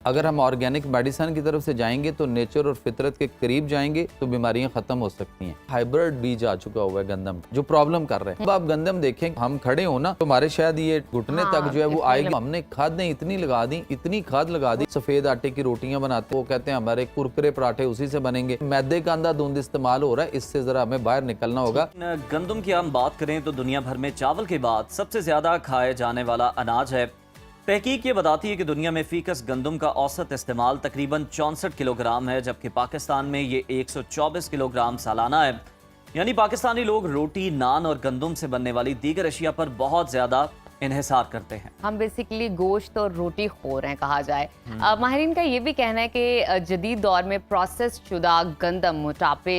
अगर हम organic medicine की तरफ से जाएंगे तो नेचर और फितरत के करीब जाएंगे तो बीमारियां खत्म हो सकती हैं। हाइब्रिड बीज आ चुका हुआ है गंदम जो प्रॉब्लम कर रहे हैं। अब आप गंदम देखें, हम खड़े हो ना तो हमारे शायद ये घुटने तक जो है वो आएगी। हमने खादें इतनी लगा दी, इतनी खाद लगा दी। सफेद आटे की रोटियां बनाते, वो कहते हैं हमारे कुरकुरे पराठे उसी से बनेंगे। मैदे का अंधाधुंध इस्तेमाल हो रहा है, इससे जरा हमें बाहर निकलना होगा। गंदम की हम बात करें तो दुनिया भर में चावल के बाद सबसे ज्यादा खाए जाने वाला अनाज है। तहकीक ये बताती है कि दुनिया में फीकस गंदम का औसत इस्तेमाल तकरीबन 64 किलोग्राम है, जबकि पाकिस्तान में ये 124 किलोग्राम सालाना है। यानी पाकिस्तानी लोग रोटी, नान और गंदम से बनने वाली दीगर अशिया पर बहुत ज्यादा इन्हिसार करते हैं। हम बेसिकली गोश्त और रोटी खोर हैं कहा जाए। माहिरीन का ये भी कहना है कि जदीद दौर में प्रोसेस शुदा गंदम मोटापे,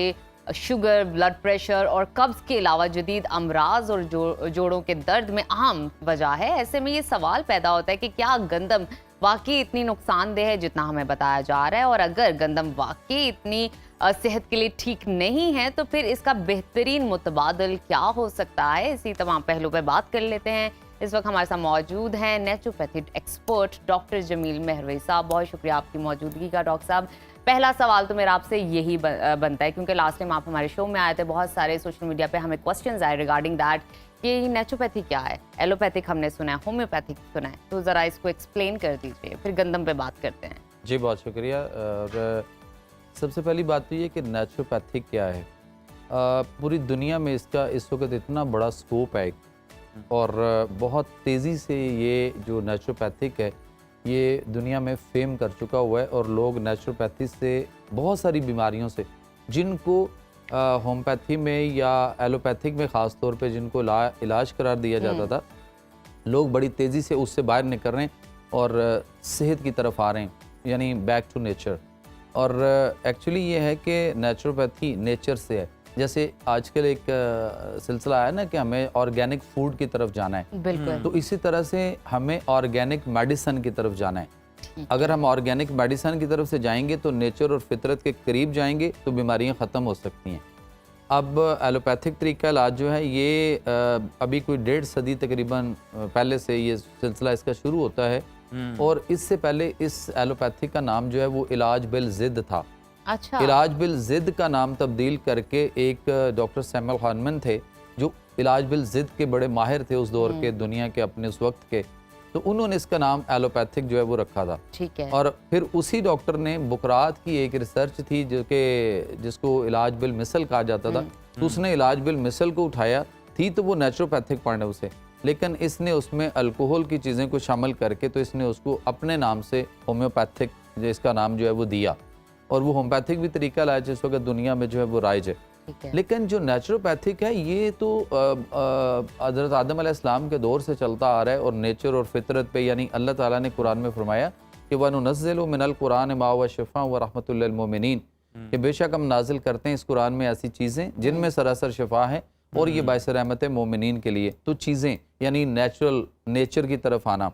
शुगर, ब्लड प्रेशर और कब्ज के अलावा जदीद अमराज और जोड़ों के दर्द में अहम वजह है। ऐसे में ये सवाल पैदा होता है कि क्या गंदम वाकई इतनी नुकसानदेह है जितना हमें बताया जा रहा है, और अगर गंदम वाकई इतनी सेहत के लिए ठीक नहीं है तो फिर इसका बेहतरीन मुतबादल क्या हो सकता है। इसी तमाम पहलू पर बात कर लेते हैं। इस वक्त हमारे साथ मौजूद हैं नेचुरोपैथी एक्सपर्ट डॉक्टर जमील मेहरवई साहब। बहुत शुक्रिया आपकी मौजूदगी का डॉक्टर साहब। पहला सवाल तो मेरा आपसे यही बनता है, क्योंकि लास्ट टाइम आप हमारे शो में आए थे, बहुत सारे सोशल मीडिया पे हमें क्वेश्चंस आए रिगार्डिंग दैट कि नेचुरोपैथी क्या है, एलोपैथिक हमने सुना है, होम्योपैथिक सुना है, तो ज़रा इसको एक्सप्लेन कर दीजिए, फिर गंदम पे बात करते हैं। जी बहुत शुक्रिया। और सबसे पहली बात तो ये कि नेचुरोपैथिक क्या है। पूरी दुनिया में इसका इस वक्त इतना बड़ा स्कोप है और बहुत तेज़ी से ये जो नेचुरोपैथिक है ये दुनिया में फेम कर चुका हुआ है, और लोग नेचुरोपैथी से बहुत सारी बीमारियों से जिनको होम्योपैथी में या एलोपैथिक में ख़ास तौर पे जिनको इलाज करार दिया जाता था, लोग बड़ी तेज़ी से उससे बाहर निकल रहे हैं और सेहत की तरफ आ रहे हैं, यानी बैक टू नेचर। और एक्चुअली ये है कि नेचुरोपैथी नेचर से है। जैसे आजकल एक सिलसिला है ना कि हमें ऑर्गेनिक फूड की तरफ जाना है, बिल्कुल, तो इसी तरह से हमें ऑर्गेनिक मेडिसिन की तरफ जाना है। अगर हम ऑर्गेनिक मेडिसिन की तरफ से जाएंगे तो नेचर और फितरत के करीब जाएंगे तो बीमारियां ख़त्म हो सकती हैं। अब एलोपैथिक तरीका इलाज जो है ये अभी कोई 1.5 सदी तकरीबन पहले से ये सिलसिला इसका शुरू होता है, और इससे पहले इस एलोपैथिक का नाम जो है वो इलाज बिल ज़िद था। अच्छा, इलाज बिल ज़िद का नाम तब्दील करके एक डॉक्टर सैमुअल हानमन थे जो इलाज बिल ज़िद के बड़े माहिर थे उस दौर के, दुनिया के अपने उस वक्त के, तो उन्होंने इसका नाम एलोपैथिक जो है वो रखा था। ठीक है। और फिर उसी डॉक्टर ने बुकरात की एक रिसर्च थी जिसको इलाज बिल मिसल कहा जाता था, तो उसने इलाज बिल मिसल को उठाया थी, तो वो नेचुरोपैथिक पढ़ने उसे, लेकिन इसने उसमें अल्कोहल की चीज़ें को शामिल करके तो इसने उसको अपने नाम से होम्योपैथिक जिसका नाम जो है वो दिया, और वो होम्योपैथिक भी तरीका लाया जिस वक्त दुनिया में जो है वो राइज है। लेकिन जो नेचुरोपैथिक है ये तो हज़रत आदम अलैहिस्सलाम के दौर से चलता आ रहा है, और नेचर और फितरत पे, यानी अल्लाह ताला ने कुरान में फरमाया कि वनुनज़्ज़िलु मिनल कुरान मा हुवा शिफ़ा व रहमतुल लिल मोमिनीन, कि बेशक हम नाजिल करते हैं इस कुरान में ऐसी चीज़ें जिनमें सरासर शिफा है और ये बाइस रहमत है मोमिनीन के लिए। तो चीज़ें यानी नेचर की तरफ आना।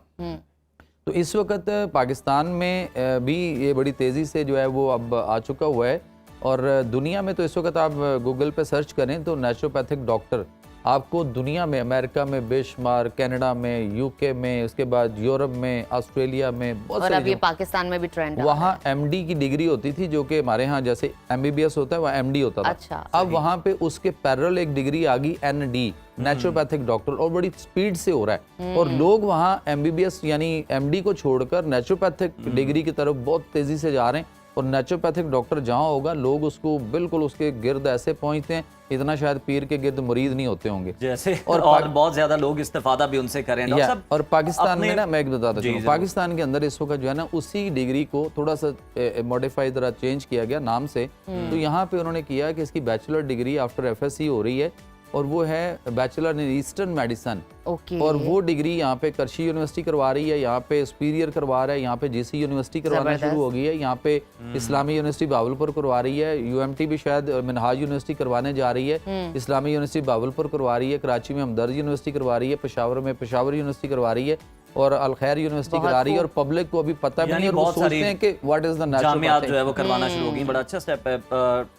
तो इस वक्त पाकिस्तान में भी ये बड़ी तेज़ी से जो है वो अब आ चुका हुआ है, और दुनिया में तो इस वक्त आप गूगल पे सर्च करें तो नेचुरोपैथिक डॉक्टर आपको दुनिया में, अमेरिका में बेशुमार, कनाडा में, यूके में, उसके बाद यूरोप में, ऑस्ट्रेलिया में, बहुत और अब ये पाकिस्तान में भी ट्रेंड है। वहाँ एमडी की डिग्री होती थी, जो कि हमारे यहाँ जैसे एमबीबीएस होता है वहाँ एमडी होता था। अच्छा, अब वहाँ पे उसके पैरेलल एक डिग्री आ गई एनडी, नेचुरोपैथिक डॉक्टर, और बड़ी स्पीड से हो रहा है, और लोग वहाँ एमबीबीएस यानी एमडी को छोड़कर नेचुरोपैथिक डिग्री की तरफ बहुत तेजी से जा रहे हैं। और नेचुरोपैथिक डॉक्टर जहाँ होगा लोग उसको बिल्कुल उसके गिर्द ऐसे पहुँचते हैं, इतना शायद पीर के गिर्द मुरीद नहीं होते होंगे जैसे, और बहुत ज्यादा लोग इस्तेफादा भी उनसे करें। और पाकिस्तान में ना, मैं एक बताता चलूं, पाकिस्तान के अंदर इस वक्त जो है ना उसी डिग्री को थोड़ा सा मॉडिफाई तरह चेंज किया गया नाम से। तो यहाँ पे उन्होंने किया कि इसकी बैचलर डिग्री आफ्टर एफएससी हो रही है, और वो है बैचलर इन ईस्टर्न मेडिसिन। और वो डिग्री यहाँ पे करशी यूनिवर्सिटी करवा रही है, यहाँ पे सुपीरियर करवा रहा है, यहाँ पे जीसी यूनिवर्सिटी करवाना शुरू हो गई है, यहाँ पे इस्लामी यूनिवर्सिटी बावलपुर करवा रही है, यूएमटी भी शायद मिनहाज यूनिवर्सिटी करवाने जा रही है, इस्लामी यूनिवर्सिटी बावलपुर करवा रही है, कराची में हमदर्द यूनिवर्सिटी करवा रही है, पेशावर में पेशावर यूनिवर्सिटी करवा रही है, और अल खैर यूनिवर्सिटी करा रही है, और पब्लिक को अभी पता भी नहीं, और वो सोचते हैं कि व्हाट इज द जामियात जो है वो करवाना शुरू हो गई। बड़ा अच्छा स्टेप है।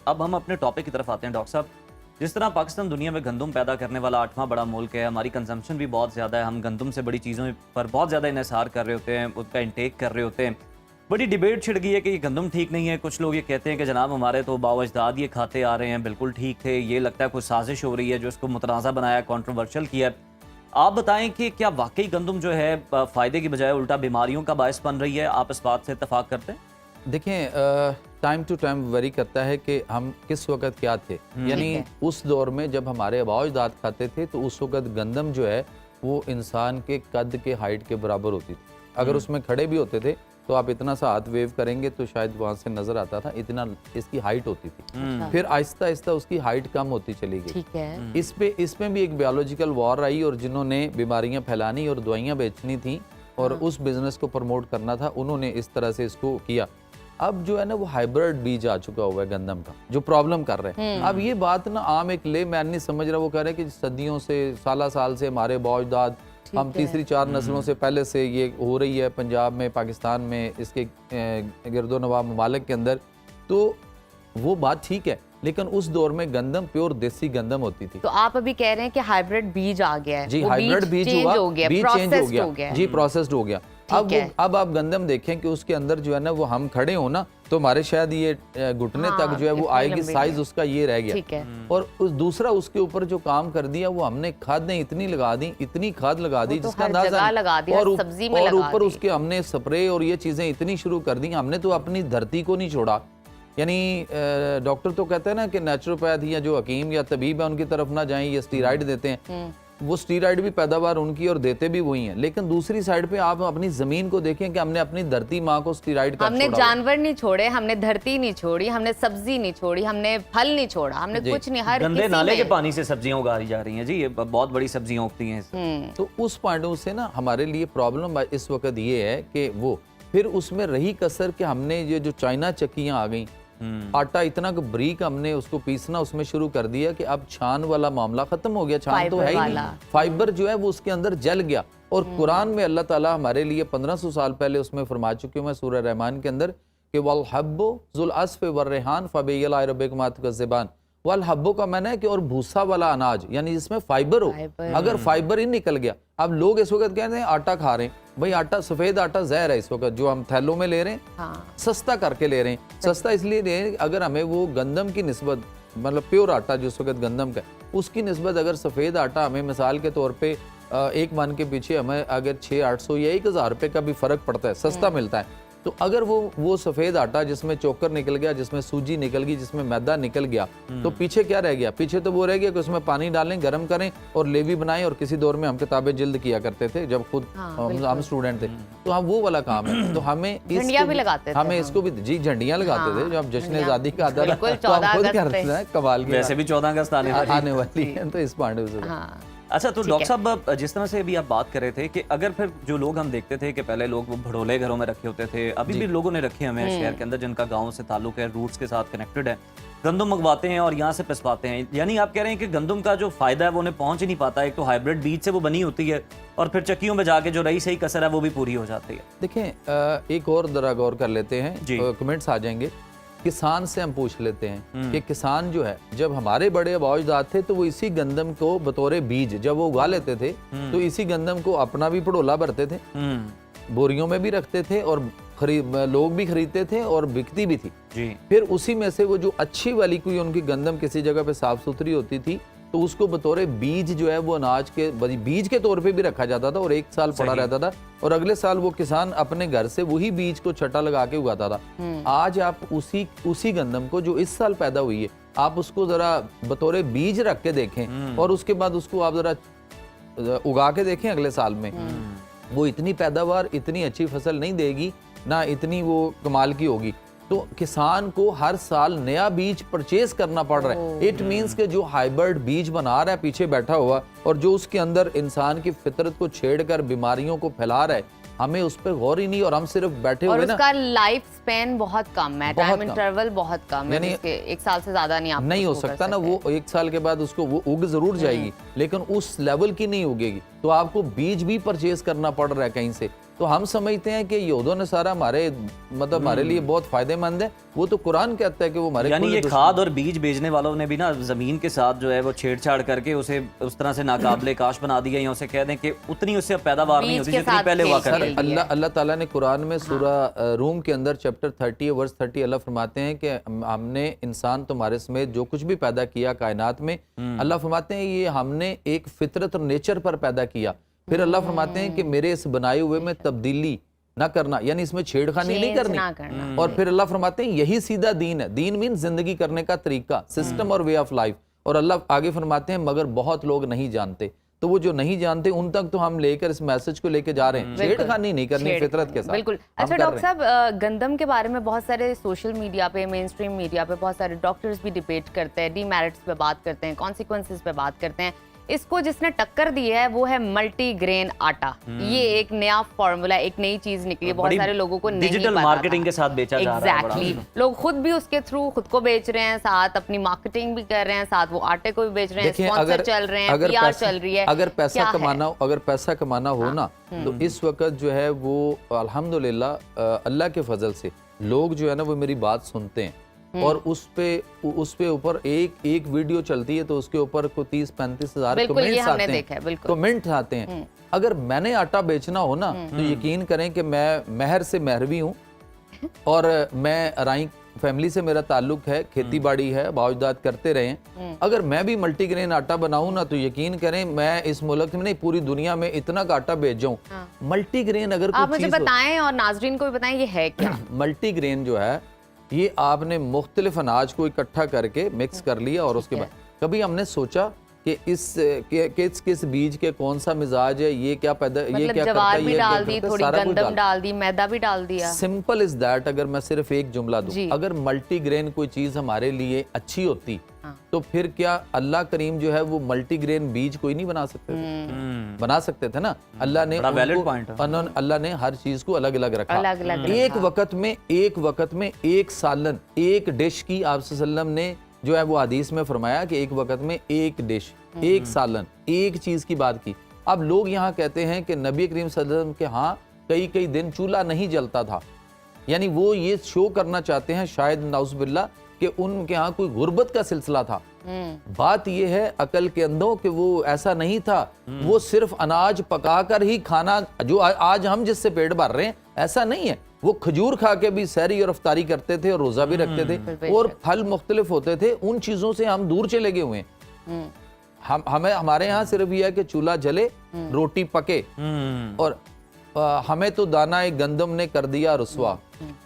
अब हम अपने टॉपिक की तरफ आते हैं डॉक्टर साहब। जिस तरह पाकिस्तान दुनिया में गंदम पैदा करने वाला 8वां बड़ा मुल्क है, हमारी कंजम्पशन भी बहुत ज़्यादा है, हम गंदम से बड़ी चीज़ों पर बहुत ज़्यादा इन्हिसार कर रहे होते हैं, उसका इंटेक कर रहे होते हैं, बड़ी डिबेट छिड़ गई है कि ये गंदम ठीक नहीं है। कुछ लोग ये कहते हैं कि जनाब हमारे तो बाव अजदाद ये खाते आ रहे हैं, बिल्कुल ठीक थे। ये लगता है कोई साजिश हो रही है जो इसको मुतनाज़ा बनाया, कंट्रोवर्शियल किया। आप बताएं कि क्या वाकई गंदम जो है फ़ायदे की बजाय उल्टा बीमारियों का बायस बन रही है? आप इस बात से इत्तेफाक करते हैं? देखें, टाइम टू टाइम वरी करता है कि हम किस वक्त क्या थे। यानी उस दौर में जब हमारे आबाओ अजदाद खाते थे तो उस वक्त गंदम जो है वो इंसान के कद के हाइट के बराबर होती थी। अगर उसमें खड़े भी होते थे तो आप इतना सा हाथ वेव करेंगे तो शायद वहाँ से नजर आता था, इतना इसकी हाइट होती थी। फिर आहिस्ता आहिस्ता उसकी हाइट कम होती चली गई। ठीक है। इसमें भी एक बायोलॉजिकल वॉर आई और जिन्होंने बीमारियां फैलानी और दवाइयां बेचनी थी और उस बिजनेस को प्रमोट करना था, उन्होंने इस तरह से इसको किया। अब जो है ना वो हाइब्रिड बीज आ चुका हुआ है गंदम का, जो प्रॉब्लम कर रहे हैं। अब ये बात ना आम एक ले मैन नहीं समझ रहा, वो कह रहे हैं कि सदियों से साल से हमारे बाओजदाद, हम तीसरी चार नस्लों से पहले से ये हो रही है पंजाब में, पाकिस्तान में, इसके गिरदो नवाब ममालिक के अंदर। तो वो बात ठीक है, लेकिन उस दौर में गंदम प्योर देसी गंदम होती थी। तो आप अभी कह रहे हैं कि हाइब्रिड बीज आ गया है। जी, वो हाइब्रिड बीज हुआ, बीज चेंज हो गया। जी, प्रोसेस्ड हो गया। अब आप गंदम देखें कि उसके अंदर जो है ना वो हम खड़े हो ना तो हमारे शायद ये घुटने तक जो है वो आएगी, साइज उसका ये रह गया। और दूसरा उसके ऊपर जो काम कर दिया वो हमने खादें इतनी लगा दी, इतनी खाद लगा दी जिसका अंदाजा, और ऊपर उसके हमने स्प्रे और ये चीजें इतनी शुरू कर दी। हमने तो अपनी धरती को नहीं छोड़ा। यानी डॉक्टर तो कहते हैं ना कि नेचुरोपैथ या जो हकीम या तबीब है उनकी तरफ ना जाएं, ये स्टीराइड देते हैं। वो स्टीराइड भी पैदावार उनकी और देते भी वही हैं, लेकिन दूसरी साइड पे आप अपनी जमीन को देखें कि हमने अपनी धरती माँ को स्टीराइड का हमने जानवर नहीं छोड़े, हमने धरती नहीं छोड़ी, हमने सब्जी नहीं छोड़ी, हमने फल नहीं छोड़ा, हमने कुछ नहीं। हर गंदे नाले के पानी से सब्जियां उगाई जा रही हैं जी, ये बहुत बड़ी सब्जियां उगती हैं। तो उस पॉइंट से ना हमारे लिए प्रॉब्लम इस वक्त ये है कि वो फिर उसमें रही कसर कि हमने ये जो चाइना चक्कियां आ गई, आटा इतना बारीक हमने उसको पीसना उसमें शुरू कर दिया कि अब छान वाला मामला खत्म हो गया। छान तो है ही नहीं, फाइबर जो है वो उसके अंदर जल गया। और कुरान में अल्लाह ताला हमारे लिए 1500 साल पहले उसमें फरमा चुके हैं सूरह रहमान के अंदर कि वल हब्बो जुल अस्फ वर रेहान फबैयला रब्बिकुम तुकज़्ज़िबान। वल हब्बो का माना है कि और भूसा वाला अनाज, यानी जिसमें फाइबर हो। अगर फाइबर ही निकल गया, अब लोग इस वक्त कहते हैं आटा खा रहे हैं, भाई आटा, सफेद आटा जहर है इस वक्त जो हम थैलों में ले रहे हैं। सस्ता करके ले रहे हैं। सस्ता इसलिए ले रहे हैं अगर हमें वो गंदम की निस्बत, मतलब प्योर आटा जो इस वक्त गंदम का, उसकी निस्बत अगर सफेद आटा हमें मिसाल के तौर पे एक मन के पीछे हमें अगर 600-800 या 1000 रुपये का भी फर्क पड़ता है, सस्ता मिलता है। तो अगर वो सफेद आटा जिसमें चोकर निकल गया, जिसमें सूजी निकल गई, जिसमें मैदा निकल गया, तो पीछे क्या रह गया? पीछे तो वो रह गया कि उसमें पानी डालें, गर्म करें और लेवी बनाएं। और किसी दौर में हम किताबें जिल्द किया करते थे जब खुद हम स्टूडेंट थे, तो हम वो वाला काम है। तो हमें इसको भी जी झंडियां लगाते थे जब जश्न आजादी का आता था, तो हम खुद करते थे कमाल की। वैसे भी 14 अगस्त आने वाली है, तो इस पांडे से। अच्छा, तो डॉक्टर साहब जिस तरह से अभी आप बात कर रहे थे कि अगर फिर जो लोग हम देखते थे कि पहले लोग वो भड़ोले घरों में रखे होते थे, अभी भी लोगों ने रखे हमें शहर के अंदर जिनका गांव से ताल्लुक है, रूट्स के साथ कनेक्टेड है, गंदम मंगवाते हैं और यहाँ से पिसवाते हैं। यानी आप कह रहे हैं कि गंदम का जो फायदा है वो उन्हें पहुंच ही नहीं पाता। एक तो हाइब्रिड बीज से वो बनी होती है और फिर चक्कियों में जाके जो रही सही कसर है वो भी पूरी हो जाती है। देखें, एक और जरा गौर कर लेते हैं, कमेंट्स आ जाएंगे। किसान से हम पूछ लेते हैं कि किसान जो है, जब हमारे बड़े अबाउजदाद थे तो वो इसी गंदम को बतौरे बीज जब वो उगा लेते थे तो इसी गंदम को अपना भी पड़ोला भरते थे, बोरियों में भी रखते थे और लोग भी खरीदते थे और बिकती भी थी जी। फिर उसी में से वो जो अच्छी वाली कोई उनकी गंदम किसी जगह पे साफ सुथरी होती थी तो उसको बतौरे बीज जो है वो अनाज के बीज के तौर पे भी रखा जाता था और 1 साल पड़ा रहता था और अगले साल वो किसान अपने घर से वही बीज को छटा लगा के उगाता था। आज आप उसी गंदम को जो इस साल पैदा हुई है, आप उसको जरा बतौरे बीज रख के देखें और उसके बाद उसको आप जरा उगा के देखें अगले साल में, वो इतनी पैदावार, इतनी अच्छी फसल नहीं देगी, ना इतनी वो कमाल की होगी। तो किसान को हर साल नया बीज परचेज करना पड़ रहा है। इट मींस के जो हाइब्रिड बीज बना रहा है पीछे बैठा हुआ और जो उसके अंदर इंसान की फितरत को छेड़कर बीमारियों को फैला रहा है, हमें उस पर गौर ही नहीं और हम सिर्फ बैठे हुए ना। उसका लाइफ स्पेन बहुत कम है, टाइम इंटरवल बहुत कम है, 1 साल से ज्यादा नहीं हो सकता ना। वो 1 साल के बाद उसको वो उग जरूर जाएगी लेकिन उस लेवल की नहीं उगेगी। तो आपको बीज भी परचेज करना पड़ रहा है कहीं से। तो हम समझते हैं कि यहूद और नसारा हमारे मतलब हमारे लिए बहुत फायदेमंद है। वो तो कुरान कहता है कि वो हमारे यानी कुल ये दुश्मन- खाद और बीज बेचने वालों ने भी ना जमीन के साथ जो है वो छेड़छाड़ करके उसे उस तरह से नाकाबिले काश बना दिया, या उसे कह दें कि उतनी उससे पैदावार नहीं बीज होती के जितनी साथ पहले हुआ खेल करती खेल थी। दिया। अल्लाह ताला ने कुरान में सूरह रूम के अंदर चैप्टर 30 वर्स 30 अल्लाह फरमाते हैं कि हमने इंसान तुम्हारे समेत जो कुछ भी पैदा किया कायनात में, अल्लाह फरमाते हैं ये हमने एक फितरत और नेचर पर पैदा किया। फिर अल्लाह फरमाते हैं कि मेरे इस बनाए हुए में तब्दीली ना करना, यानी इसमें छेड़खानी नहीं Change ना करना। करनी। और फिर अल्लाह फरमाते हैं यही सीधा दीन है। दीन मीन जिंदगी करने का तरीका, सिस्टम और वे ऑफ लाइफ। और अल्लाह आगे फरमाते हैं मगर बहुत लोग नहीं जानते। तो वो जो नहीं जानते उन तक तो हम लेकर इस मैसेज को लेके जा रहे हैं, छेड़खानी नहीं करनी फितरत के साथ। बिल्कुल। हम अच्छा कर डॉक्टर रहे हैं। साहब, गंदम के बारे में बहुत सारे सोशल मीडिया पे, मेन स्ट्रीम मीडिया पे बहुत सारे डॉक्टर्स भी डिबेट करते हैं, डीमेरिट्स पे बात करते हैं, कॉन्सिक्वेंसेस पे बात करते हैं। इसको जिसने टक्कर दी है वो है मल्टीग्रेन आटा। ये एक नया फॉर्मूला, एक नई चीज निकली है, बहुत बड़ी सारे लोगों को नहीं डिजिटल पता मार्केटिंग था। के साथ बेचा जा रहा है बड़ा। एग्जैक्टली। लोग खुद भी उसके थ्रू खुद को बेच रहे हैं, साथ अपनी मार्केटिंग भी कर रहे हैं, साथ वो आटे को भी बेच रहे हैं, देखिए, स्पॉन्सर चल रहे हैं, पीआर चल रही है। अगर पैसा क्या है? कमाना अगर पैसा कमाना हो ना तो इस वक्त जो है वो अल्हम्दुलिल्लाह अल्लाह के फजल से लोग जो है ना वो मेरी बात सुनते हैं और उस पे ऊपर एक वीडियो चलती है तो उसके ऊपर को 30-35 हज़ार बिल्कुल, ये कमेंट्स हमने आते देखा है, हैं, बिल्कुल। कमेंट आते हैं। अगर मैंने आटा बेचना हो ना तो यकीन करें कि मैं महर से महरवी हूँ और मैं राई फैमिली से मेरा ताल्लुक है, खेती बाड़ी है, बावजदाद करते रहे हैं। अगर मैं भी मल्टीग्रेन आटा बनाऊं ना तो यकीन करें मैं इस मुल्क में नहीं पूरी दुनिया में इतना का आटा बेच जाऊं। मल्टीग्रेन अगर आप कोई मुझे चीज बताएं और नाजरीन को भी बताएं ये है क्या। मल्टीग्रेन जो है ये आपने मुख्तलिफ अनाज को इकट्ठा करके मिक्स कर लिया और उसके बाद कभी हमने सोचा कि किस बीज के कौन सा मिजाज है, ये क्या पैदा ये मतलब क्या करता जवार है, भी ये क्या डाल दी, करता है, थोड़ी सारा कुछ गंदम डाल दी, मैदा भी डाल दिया। Simple is that. अगर मैं सिर्फ एक जुमला दूं, जी। अगर मल्टीग्रेन कोई चीज हमारे लिए अच्छी होती हाँ। तो फिर क्या अल्लाह करीम जो है वो मल्टीग्रेन बीज कोई नहीं बना सकते थे? बना सकते थे ना। अल्लाह ने बड़ा valid उनको- point है। अल्लाह ने हर चीज को अलग अलग रखा। अलग-अलग एक रखा। वक्त में एक सालन एक डिश की आप सल्लम ने जो है वो हदीस में फरमाया कि एक वक्त में एक डिश, एक सालन, एक चीज की बात की। अब लोग यहाँ कहते हैं कि नबी करीम सल्लल्लाहु अलैहि वसल्लम के हाँ कई दिन चूल्हा नहीं जलता था, यानी वो ये शो करना चाहते हैं शायद नाउज़ुबिल्लाह कि उनके यहाँ कोई गुर्बत का सिलसिला था। बात ये है अकल के अंदों कि वो ऐसा नहीं था, वो सिर्फ अनाज पकाकर ही खाना जो आज हम जिससे पेट भर रहे हैं ऐसा नहीं है। वो खजूर खा के भी सहरी और अफ्तारी करते थे और रोजा भी रखते थे और फल मुख्तलिफ होते थे। उन चीजों से हम दूर चले गए हुए हैं। हमारे यहाँ सिर्फ यह है कि चूल्हा जले, रोटी पके और हमें तो दाना एक गंदम ने कर दिया रुस्वा।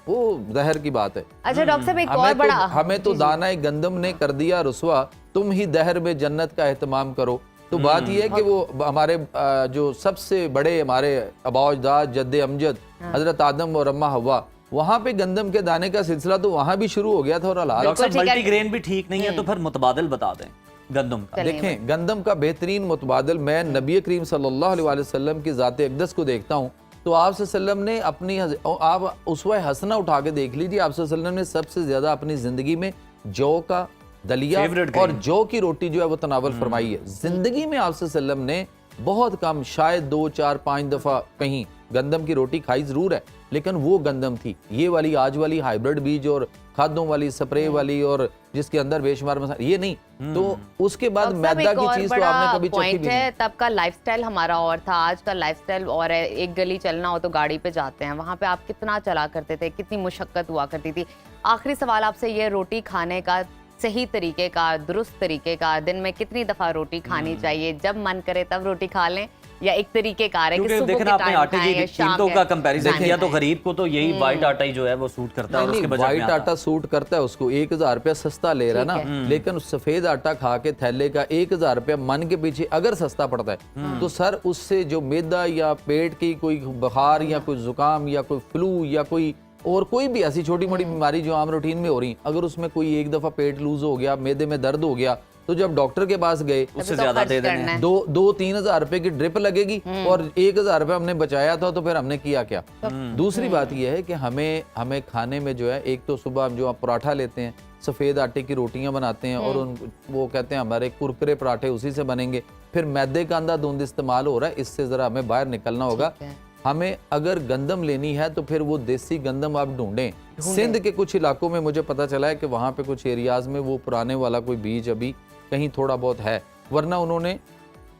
वो जहर की बात है। अच्छा डॉक्टर साहब, एक और बड़ा हमें तो दाना एक गंदम ने कर दिया रुस्वा, तुम ही दहर में जन्नत का एहतमाम करो। तो बात यह है कि वो हमारे जो सबसे बड़े हमारे अबाउजदाद जद्दे अमजद हजरत आदम और अम्मा हवा, वहां पे गंदम के दाने का सिलसिला तो वहां भी शुरू हो गया था। और हालात डॉक्टर साहब ठीक है। मल्टीग्रेन भी ठीक नहीं है तो फिर मुतबादिल बता दें गंदम का। देखें गंदम का बेहतरीन मुतबादिल मैं नबी करीम सल्लल्लाहु अलैहि वसल्लम की ज़ात अक़दस को देखता हूँ तो आप सल्लम ने अपनी आप उसवा हसना उठा के देख लीजिए। आप सल्लम ने सबसे ज्यादा अपनी जिंदगी में जौ का दलिया Favorite और grain। जौ की रोटी जो है वो तनावल फरमाई है। जिंदगी में आप सल्लम ने बहुत कम, शायद 2, 4, 5 दफा कहीं गंदम की रोटी खाई जरूर है, लेकिन वो गंदम थी। ये वाली आज वाली हाइब्रिड बीज और खादों वाली स्प्रे वाली और जिसके अंदर बेशुमार मसाले ये नहीं। तो उसके बाद मैदा की चीज तो आपने कभी चखी भी नहीं। तब का लाइफस्टाइल हमारा और था, आज का लाइफस्टाइल और है। एक गली चलना हो तो गाड़ी पे जाते हैं, वहां पे आप कितना चला करते थे, कितनी मुशक्कत हुआ करती थी। आखिरी सवाल आपसे, ये रोटी खाने का सही तरीके का, दुरुस्त तरीके का, दिन में कितनी दफा रोटी खानी चाहिए? जब मन करे तब रोटी खा लें या एक तरीके का है कि क्योंकि सुबह देखना के आपने टाइम आटे खाएं या की शाम कीमतों के का कंपैरिजन टाइम किया तो खाएं? गरीब को तो यही वाइट आटा ही जो है वो सूट करता है और उसके बजट में व्हाइट आता है। आटा सूट करता है उसको, 1000 रुपया सस्ता ले रहा है ना। लेकिन सफेद आटा खा के थैले का 1000 रुपया मन के पीछे अगर सस्ता पड़ता है तो सर उससे जो मैदा या पेट की कोई बुखार या कोई जुकाम या कोई फ्लू या कोई और कोई भी ऐसी छोटी मोटी बीमारी जो आम रूटीन में हो रही, अगर उसमें कोई एक दफा पेट लूज हो गया, मैदे में दर्द हो गया, तो जब डॉक्टर के पास गए उससे तो ज्यादा खर्च दे देने करना है। 2-3 हजार रुपए की ड्रिप लगेगी और 1000 रुपए हमने बचाया था तो फिर हमने किया क्या? दूसरी बात यह है कि हमें खाने में जो है, एक तो सुबह हम जो आप पराठा लेते हैं, सफेद आटे की रोटियां बनाते हैं और वो कहते हैं हमारे कुरकुरे पराठे उसी से बनेंगे। फिर मैदे का अंधा धुंध इस्तेमाल हो रहा है, इससे जरा हमें बाहर निकलना होगा। हमें अगर गंदम लेनी है तो फिर वो देसी गंदम आप ढूंढें। सिंध के कुछ इलाकों में मुझे पता चला है कि वहाँ पे कुछ एरियाज में वो पुराने वाला कोई बीज अभी कहीं थोड़ा बहुत है, वरना उन्होंने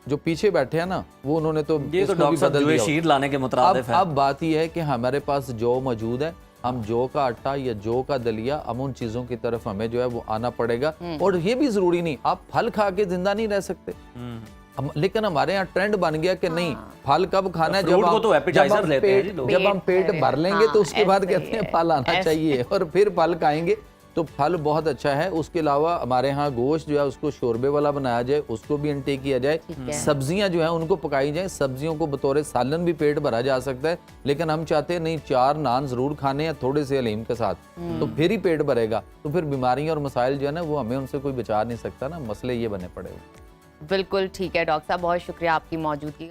जो पीछे बैठे हैं ना वो उन्होंने तो ये तो इसको भी डॉक्टर साहब बदल जो दिया शीट लाने के मुताबिक है। अब बात यह है कि हमारे पास जौ मौजूद है, हम जौ का आटा या जौ का दलिया, अब उन चीज़ों की तरफ हमें जो है वो आना पड़ेगा। और ये भी ज़रूरी नहीं आप फल खा के जिंदा नहीं रह सकते, लेकिन हमारे यहाँ ट्रेंड बन गया कि नहीं फल कब खाना है, फ्रूट को तो appetizer लेते हैं जी लोग। जब हम पेट भर लेंगे तो उसके बाद ऐसे कहते हैं ही फल आना ऐसे चाहिए और फिर फल खाएंगे। तो फल बहुत अच्छा है। उसके अलावा हमारे यहाँ गोश्त जो है उसको शोरबे वाला बनाया जाए, उसको भी इनटेक किया जाए। है। सब्जियां जो है उनको पकाई जाए, सब्जियों को बतौर सालन भी पेट भरा जा सकता है, लेकिन हम चाहते हैं नहीं 4 नान जरूर खाने हैं थोड़े से हलीम के साथ, तो फिर ही पेट भरेगा। तो फिर बीमारियां और मसाइल जो है ना वो हमें उनसे कोई बचा नहीं सकता ना, मसले ये बने पड़े। बिल्कुल ठीक है डॉक्टर साहब, बहुत शुक्रिया आपकी मौजूदगी।